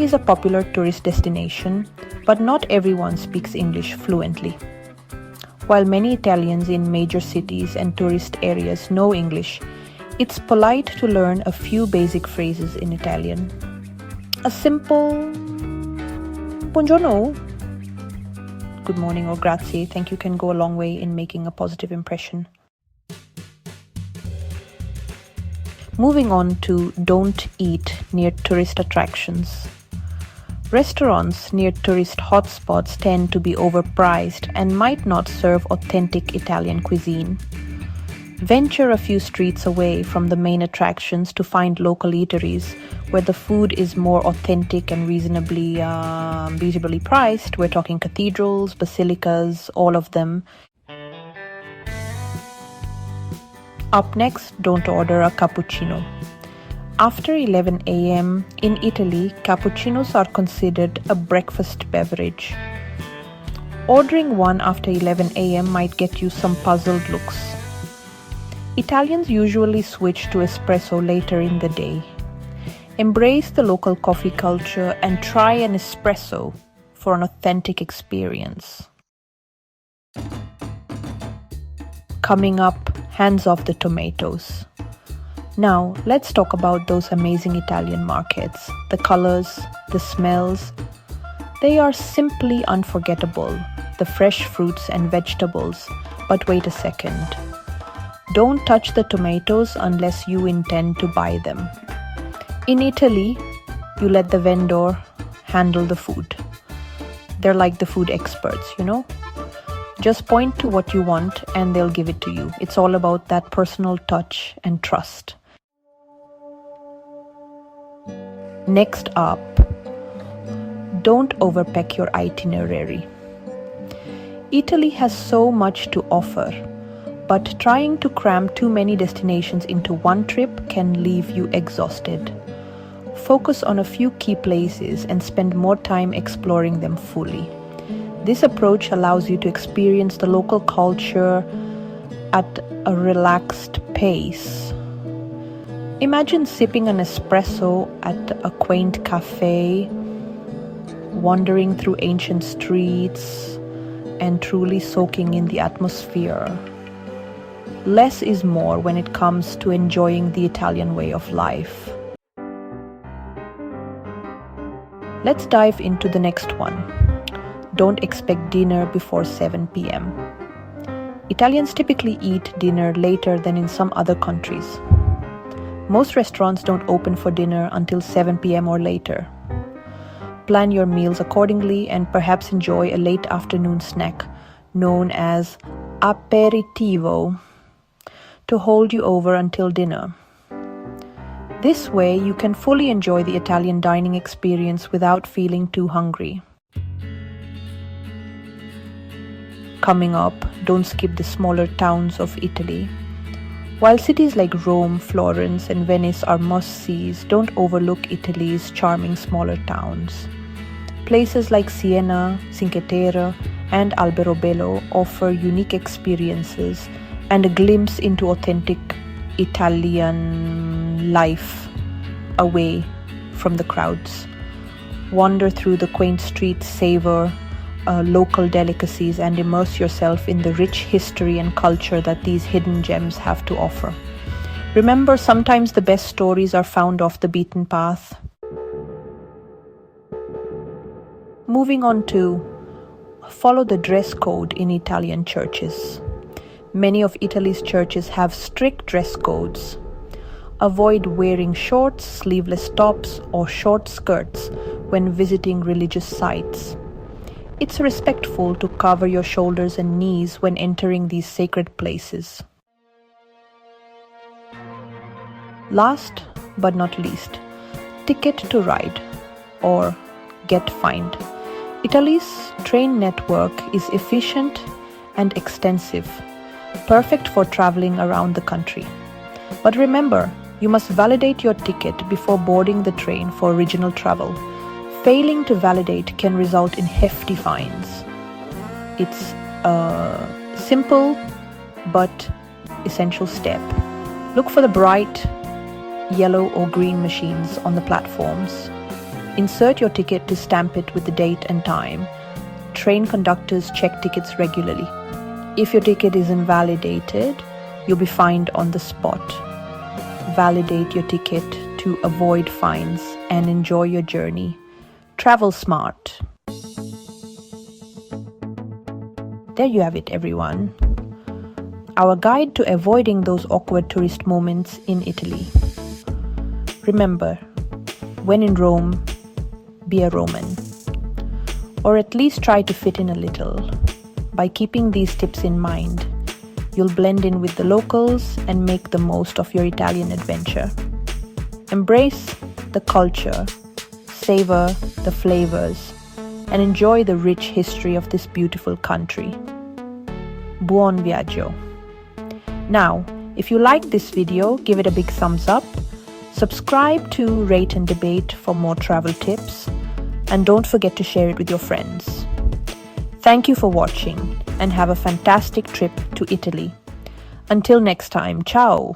is a popular tourist destination, but not everyone speaks English fluently. While many Italians in major cities and tourist areas know English, it's polite to learn a few basic phrases in Italian. A simple buongiorno, good morning, or grazie, thank you, can go a long way in making a positive impression. Moving on to don't eat near tourist attractions. Restaurants near tourist hotspots tend to be overpriced and might not serve authentic Italian cuisine. Venture a few streets away from the main attractions to find local eateries where the food is more authentic and reasonably priced. We're talking cathedrals, basilicas, all of them. Up next, don't order a cappuccino. After 11 a.m. in Italy, cappuccinos are considered a breakfast beverage. Ordering one after 11 a.m. might get you some puzzled looks. Italians usually switch to espresso later in the day. Embrace the local coffee culture and try an espresso for an authentic experience. Coming up, hands off the tomatoes. Now, let's talk about those amazing Italian markets. The colors, the smells, they are simply unforgettable. The fresh fruits and vegetables. But wait a second. Don't touch the tomatoes unless you intend to buy them. In Italy, you let the vendor handle the food. They're like the food experts, you know? Just point to what you want and they'll give it to you. It's all about that personal touch and trust. Next up, don't overpack your itinerary. Italy has so much to offer, but trying to cram too many destinations into one trip can leave you exhausted. Focus on a few key places and spend more time exploring them fully. This approach allows you to experience the local culture at a relaxed pace. Imagine sipping an espresso at a quaint cafe, wandering through ancient streets, and truly soaking in the atmosphere. Less is more when it comes to enjoying the Italian way of life. Let's dive into the next one. Don't expect dinner before 7 p.m. Italians typically eat dinner later than in some other countries. Most restaurants don't open for dinner until 7 p.m. or later. Plan your meals accordingly and perhaps enjoy a late afternoon snack known as aperitivo to hold you over until dinner. This way, you can fully enjoy the Italian dining experience without feeling too hungry. Coming up, don't skip the smaller towns of Italy. While cities like Rome, Florence, and Venice are must-sees, don't overlook Italy's charming smaller towns. Places like Siena, Cinque Terre, and Alberobello offer unique experiences and a glimpse into authentic Italian life away from the crowds. Wander through the quaint streets, savor local delicacies, and immerse yourself in the rich history and culture that these hidden gems have to offer. Remember, sometimes the best stories are found off the beaten path. Moving on to follow the dress code in Italian churches. Many of Italy's churches have strict dress codes. Avoid wearing shorts, sleeveless tops, or short skirts when visiting religious sites. It's respectful to cover your shoulders and knees when entering these sacred places. Last but not least, ticket to ride or get fined. Italy's train network is efficient and extensive, perfect for traveling around the country. But remember, you must validate your ticket before boarding the train for regional travel. Failing to validate can result in hefty fines. It's a simple but essential step. Look for the bright yellow or green machines on the platforms. Insert your ticket to stamp it with the date and time. Train conductors check tickets regularly. If your ticket is invalidated, you'll be fined on the spot. Validate your ticket to avoid fines and enjoy your journey. Travel smart. There you have it, everyone. Our guide to avoiding those awkward tourist moments in Italy. Remember, when in Rome, be a Roman. Or at least try to fit in a little. By keeping these tips in mind, you'll blend in with the locals and make the most of your Italian adventure. Embrace the culture, savor the flavors, and enjoy the rich history of this beautiful country. Buon viaggio! Now, if you liked this video, give it a big thumbs up, subscribe to Rate and Debate for more travel tips, and don't forget to share it with your friends. Thank you for watching and have a fantastic trip to Italy. Until next time, ciao!